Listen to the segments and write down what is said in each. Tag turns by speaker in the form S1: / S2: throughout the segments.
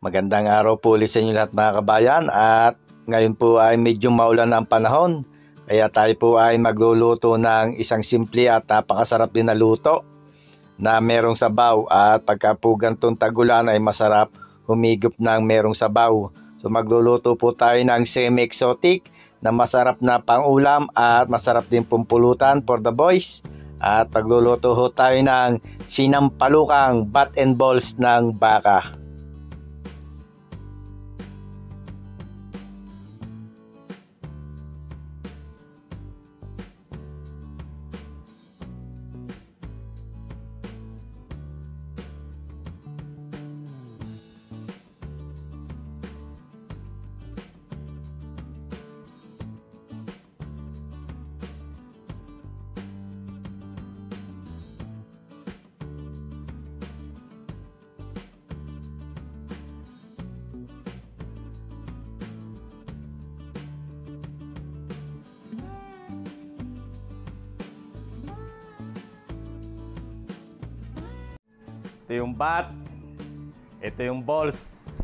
S1: Magandang araw po ulit sa inyo lahat mga kabayan, at ngayon po ay medyo maulan ang panahon. Kaya tayo po ay magluluto ng isang simple at napakasarap din na luto na merong sabaw, at pagka po gantong tagulan ay masarap humigop ng merong sabaw. So magluluto po tayo ng semi-exotic na masarap na pang-ulam at masarap din pumpulutan for the boys. At pagluluto ho tayo ng sinampalukang bat and balls ng baka. Ito yung bat, ito yung balls.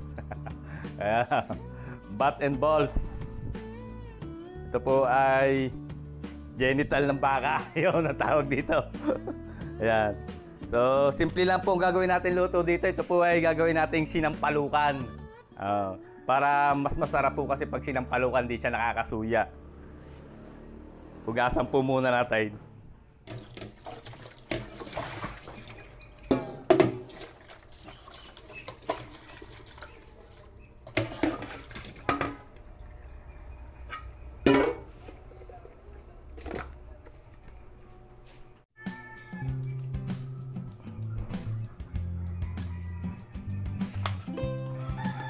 S1: Bat and balls. Ito po ay genital ng baka. Yun ang tawag dito. Ayan. So, simple lang po ang gagawin natin luto dito. Ito po ay gagawin nating sinampalukan. Para mas masarap po kasi pag sinampalukan, di siya nakakasuya. Hugasan po muna natin.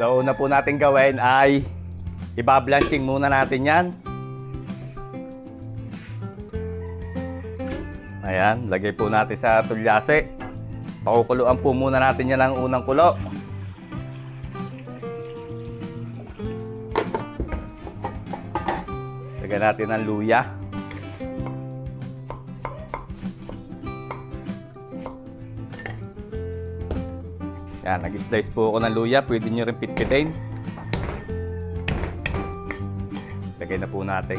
S1: So, una po natin gawin ay ibablanching muna natin yan. Ayan, lagay po natin sa tulyase. Pakukuluan po muna natin yan ng unang kulo. Lagyan natin ng luya. Yan, nag-slice po ako ng luya. Pwede nyo rin pitpitin. Lagay na po natin.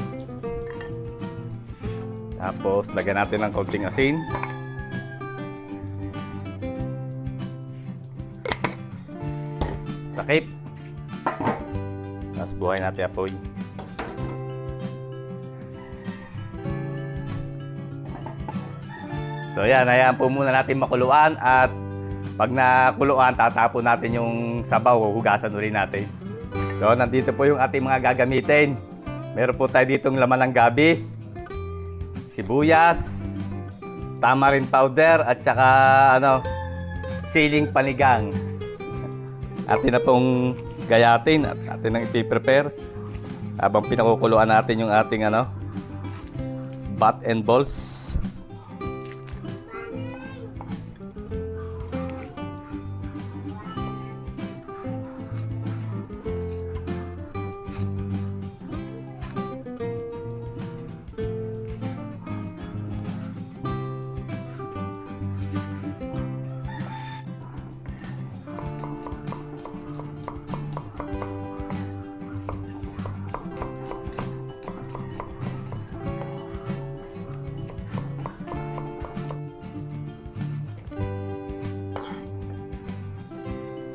S1: Tapos, lagyan natin ng konting asin. Takip. Tapos, buhay natin apoy. So, yan. Hayaan po muna natin makuluan, at pag nakuluan, tatapon natin yung sabaw, hugasan ulit natin. So, nandito po yung ating mga gagamitin. Meron po tayo ditong laman ng gabi, sibuyas, tamarind powder, at saka siling panigang. Atin na pong gayatin at atin nang ipiprepare habang pinakukuluan natin yung ating bat and balls.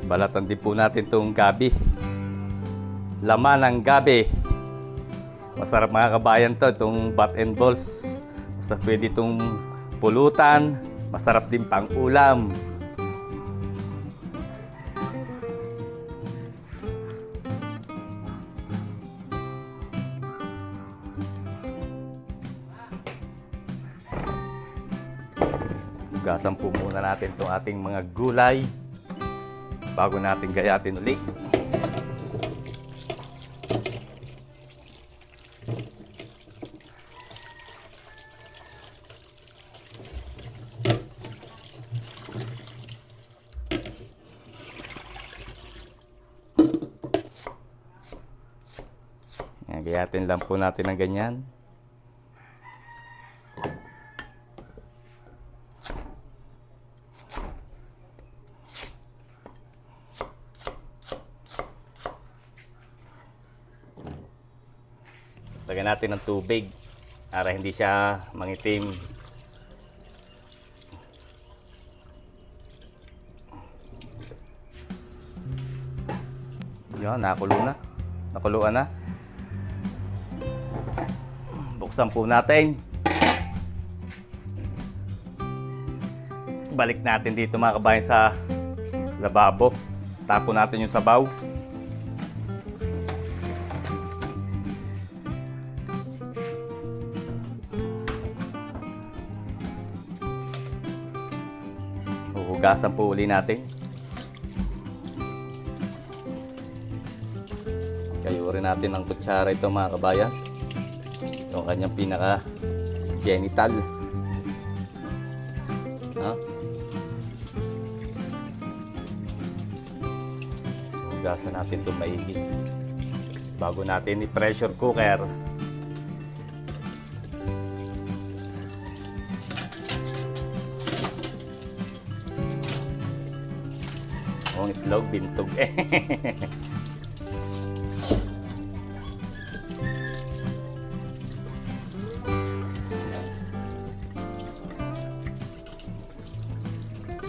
S1: Balatan din po natin itong gabi. Laman ng gabi. Masarap mga kabayan to, itong bat and balls. Basta pwede itong pulutan. Masarap din pang ulam. Hugasan po muna natin itong ating mga gulay bago natin gayatin ulit. Gayatin lang po natin ng ganyan.
S2: Lagyan natin ng tubig para hindi siya mangitim. Yan, nakuluan na. Buksan po natin. Balik natin dito mga kabayan sa lababo. Tapon natin yung sabaw. Hugasan po uli natin. Kayurin natin ng kutsara ito mga kabayan. Ito ang kanyang pinaka genital. Hugasan natin ito maigi bago natin i-pressure cooker. Ang itlog bintog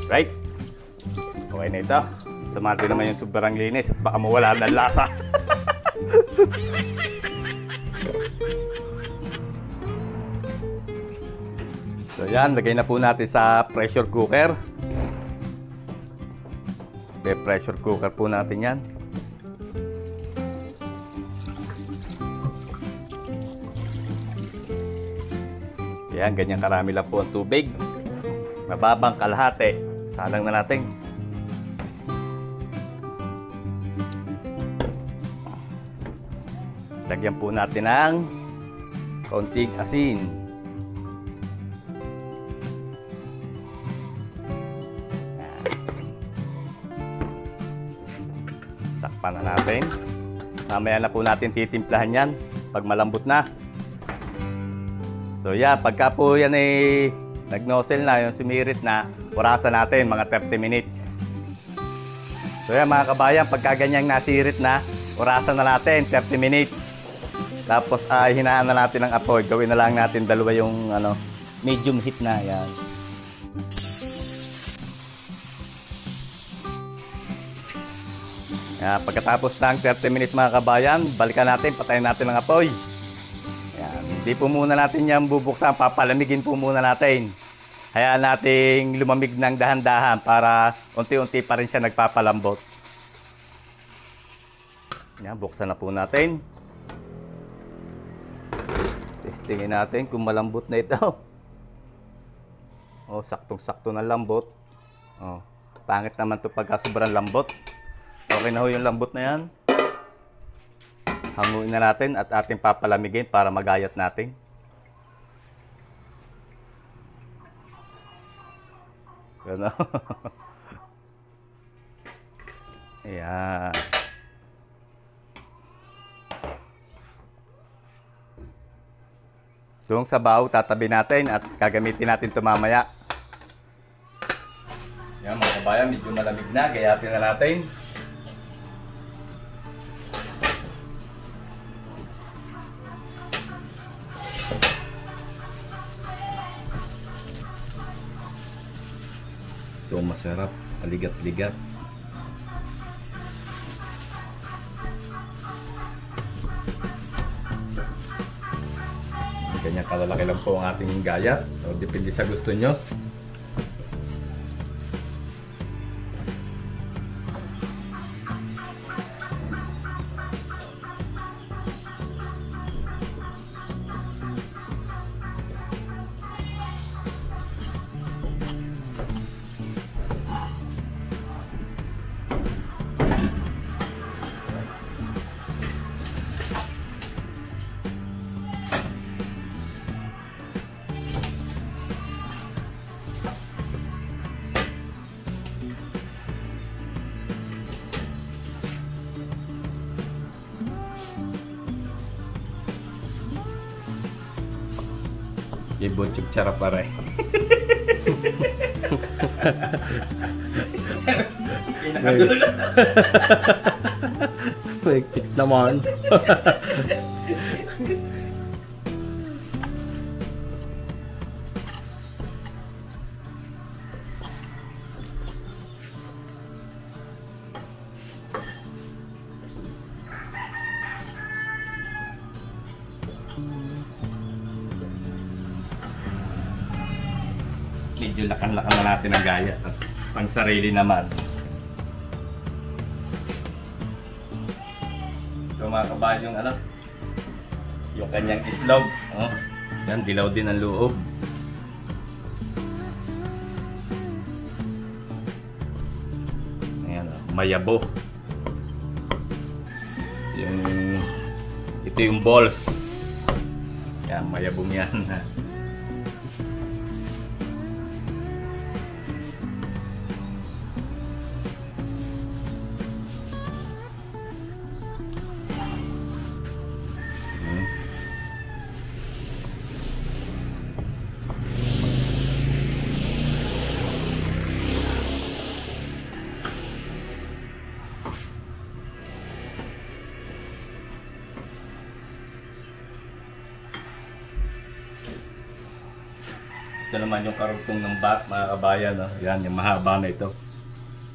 S2: Right? Okay na ito. Sumati naman yung sobrang linis at baka mawala ng lasa. So yan, lagay na po natin sa pressure cooker. Okay, pressure cooker po natin yan. Yan, ganyan karami lang po ang tubig. Mababang kalahati. Salang na natin. Lagyan po natin ng konting asin. Takpan na natin. Mamaya na po natin titimplahan yan pag malambot na. So yeah, pagka po yan ay nag-nozzle na, yung sumirit na, orasan natin mga 30 minutes. So yan mga kabayan, pagka ganyang nasirit na, orasan na natin 30 minutes. Tapos hinaan na natin ang apoy. Gawin na lang natin dalawa yung medium heat na yan. Yan, pagkatapos ng 30 minutes mga kabayan, balikan natin, patayin natin ang apoy. Yan, hindi po muna natin yan bubuksan, papalamigin po muna natin. Hayaan nating lumamig ng dahan-dahan para unti-unti pa rin siya nagpapalambot. Yan, buksan na po natin. Testingin natin kung malambot na ito. Oh, saktong-sakto na lambot. Oh, pangit naman ito pagka sobrang lambot. Okay na ho yung lambot na yan. Hanguin na natin at ating papalamigin para magayat natin. Ano? Ayan. Yung sabaw, tatabi natin at gagamitin natin ito mamaya. Yan mga kabayan, medyo malamig na. Gayatin na natin. Ito masarap, aligat-ligat. Ganyan kalalaki lang po ang ating gaya. So, depende sa gusto nyo. Ibon tsara pare.
S3: Wait, naman.
S2: medyo lakan-lakan na natin ang gaya. At pang sarili naman. Ito mga kabayan yung ano, yung kanyang itlog. Oh, yan, dilaw din ang loob. Ayan, mayabo. Ito yung balls. Yan, mayabong yan. Ito naman yung karugtong ng bat, mga kabayan. No? Yan, yung mahaba na ito.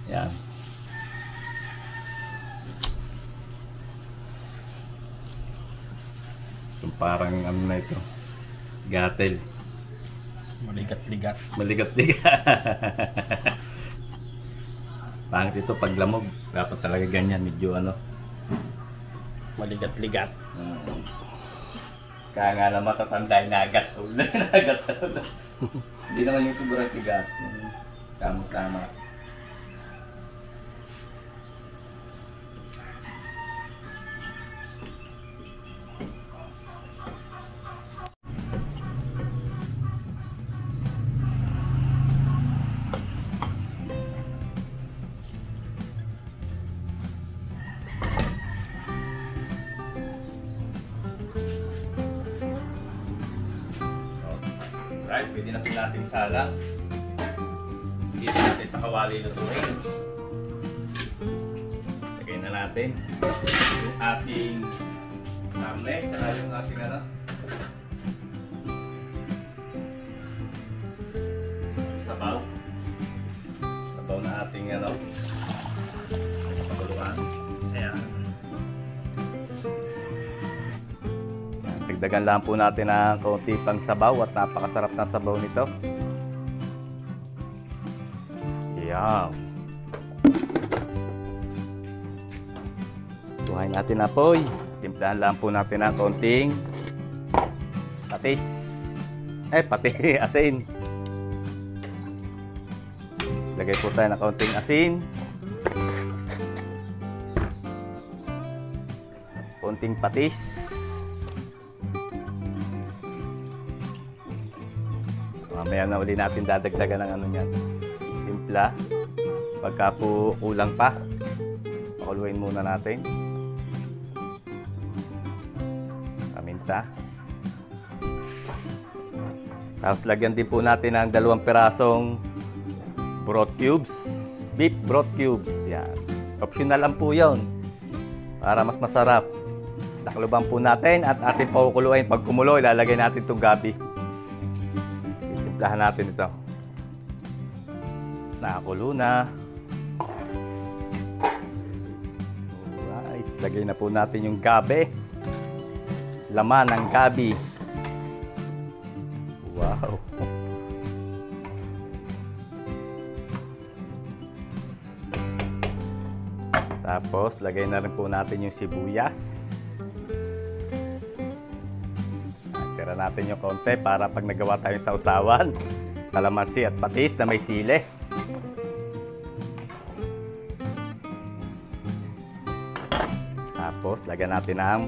S2: Yan. Yung parang ano na ito. Gatel.
S3: Maligat-ligat.
S2: Maligat-ligat. Pangit ito pag lamog. Dapat talaga ganyan. Medyo ano.
S3: Maligat-ligat.
S2: Kaya nga na matatanda yung nagat. Nagat. Hindi naman yung sobrang tigas. Tama-tama. Right, pwede na po natin salang. Pwede natin sa kawali lutuin. Lagay na natin yung ating karne, tsaka yung ating ano, sabaw. Sabaw na ating ano, pakuluan. Ayan. Dagdagan lang po natin ng konti pang sabaw at napakasarap ng sabaw nito. Yan. Buhayin natin na po. Timplahan lang po natin ng konting patis. Pati asin. Lagay po tayo ng konting asin. Konting patis. Mamaya na uli natin dadagdagan ng ano niyan. Timpla. Pagka po kulang pa, pakuluin muna natin. Paminta. Tapos lagyan din po natin ng 2 pirasong broth cubes. Beef broth cubes. Yan. Optional lang po yun. Para mas masarap. Takluban po natin at ating pakukuluin. Pag kumulo, ilalagay natin itong gabi. Timplahan natin ito. Nakakulo na. Alright. Lagay na po natin yung gabi. Laman ng gabi. Wow. Tapos, lagay na rin po natin yung sibuyas. Tira natin yung konti para pag nagawa tayong sausawan, kalamansi at patis na may sili. Tapos, lagyan natin ng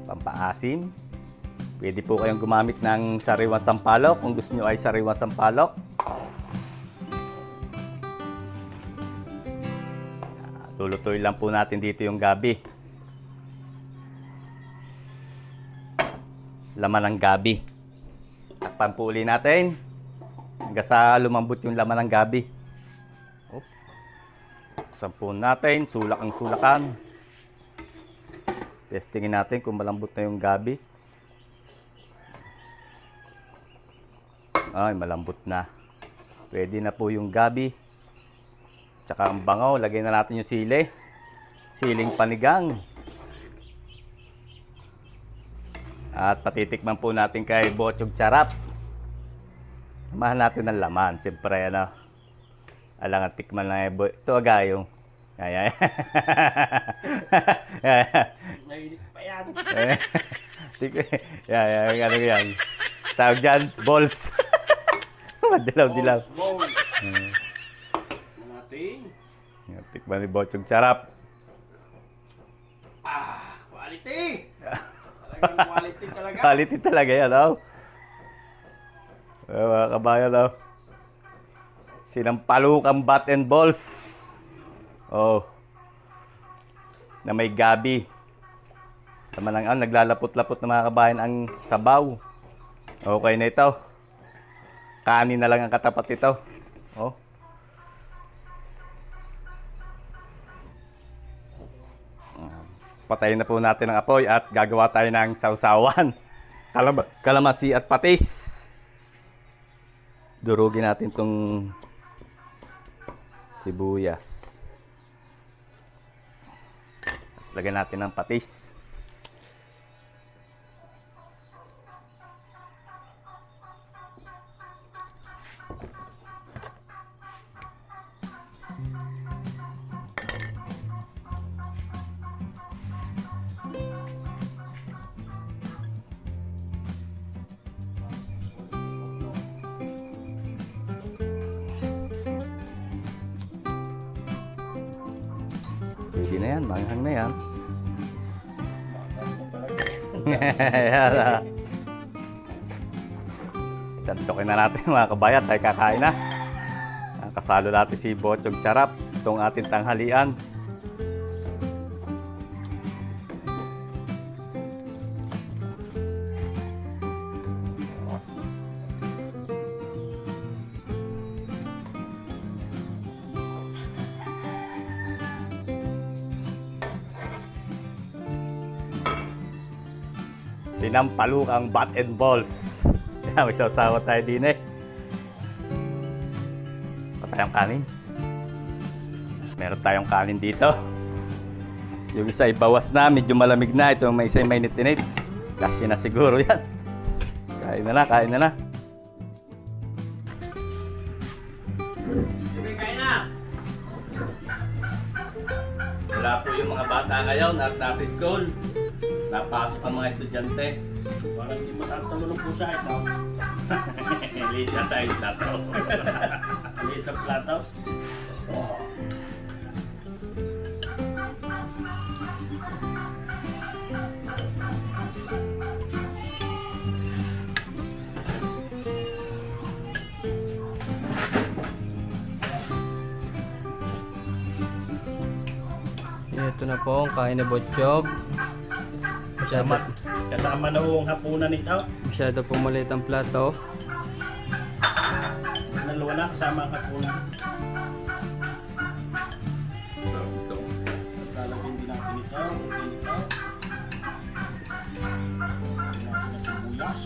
S2: pampaasim. Pwede po kayong gumamit ng sariwang sampalok kung gusto nyo ay sariwang sampalok. Lulutuin lang po natin dito yung gabi. Laman ng gabi. Takpan po uli natin hanggang sa lumambot yung laman ng gabi. Buksan po natin, sulak ang sulakan. Testingin natin kung malambot na yung gabi. Ay, malambot na. Pwede na po yung gabi. Tsaka ang bangaw, lagay na natin yung sili. Siling panigang. At patitikman po natin kay Bochog Charap. Samahan natin ng laman. Siyempre, ano, alangan tikman na ito agayong. Ay.
S3: Nailit pa yan.
S2: Ano yan? Tawag dyan, balls. Madilaw-dilaw.
S3: Balls. Natin.
S2: Tikman ni Bochong Charap.
S3: Quality. Talagang quality talaga.
S2: Quality talaga yan, oh. Mga kabayan, oh. Sinampalukang bat and balls. Oh. Na may gabi. Tama lang, naglalapot-lapot na mga kabayan ang sabaw. Okay na ito. Kanin na lang ang katapat ito. Oh. Patayin na po natin ang apoy at gagawa tayo ng sausawan. Kalamansi at patis. Durugin natin tong sibuyas. Lagyan natin ng patis. Pwede na yan, manghang na yan. Tantokin na natin mga kabayan, tayo kakain na. Kasalo natin si Bochong Charap, itong ating tanghalian. Sinampalukang bat and balls. Yan, may sasawa tayo din eh. Patayang kanin. Meron tayong kanin dito. Yung isa ibawas na, medyo malamig na. Ito may isa mainit-init. Kasi na siguro yan. Kain na na, kain na na.
S3: Kain na.
S2: Wala po yung mga bata ngayon at nasa school. Napasok ang mga estudyante.
S3: Parang hindi matatalunong po sa ito.
S2: Late na tayo plato.
S3: Liit ang plato.
S4: Ito na po ang kain na botchog.
S3: Kasama na ho ang hapunan nito.
S4: Masyado po maliit ang plato.
S3: Dalawa na kasama ang hapunan. Lalagyan din natin ito. Lagyan ito. Lagyan natin na sibuyas.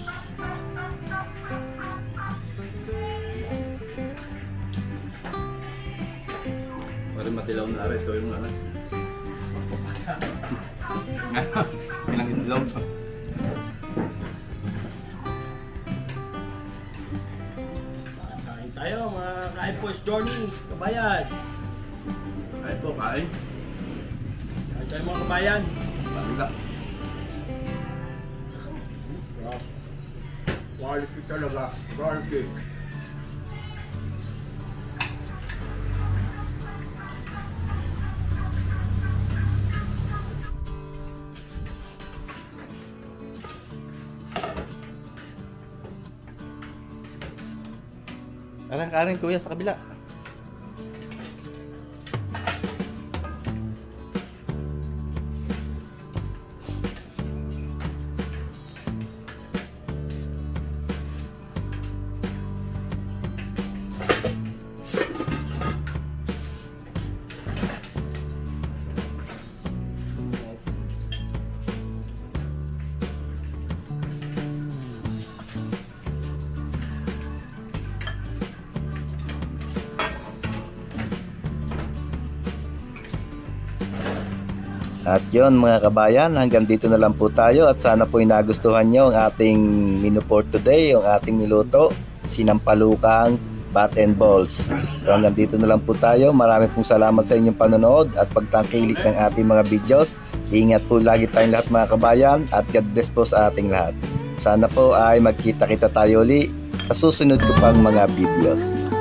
S2: Pwede matilaw na rin. Ito yung ano. Ilang itlog.
S3: Kain tayo mga ka-iPods Journey. Kabayan.
S2: Kain po, kain.
S3: Kain tayo mga kabayan.
S2: Bangga.
S3: Quality talaga. Quality.
S2: Parang kanin kuya sa kabila.
S1: At yun mga kabayan, hanggang dito na lang po tayo at sana po nagustuhan nyo ang ating menu for today, yung ating niluto. sinampalukang bat and balls. So hanggang dito na lang po tayo. Marami pong salamat sa inyong panonood at pagtangkilik ng ating mga videos. Ingat po lagi tayong lahat mga kabayan at God bless po sa ating lahat. Sana po ay magkita-kita tayo uli sa susunod ko pang mga videos.